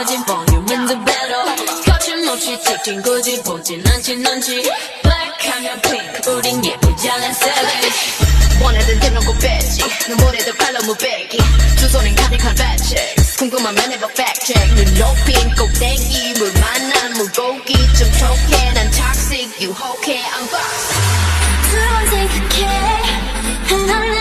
커진 볼륨은 더 better 거침없이 찍힌 굳이 보진 않지 넌지 black하면 pink 우린 예쁘장한 savage 원하던 대놓고 뺐지 눈물에도 칼로 무배기 두 손엔 가득한 fat checks 궁금하면 해봐 fact check 눈 높인 꼭대기 물 만난 물고기 좀 촉해 난 toxic 유혹해 I'm boss 두번 생각해 난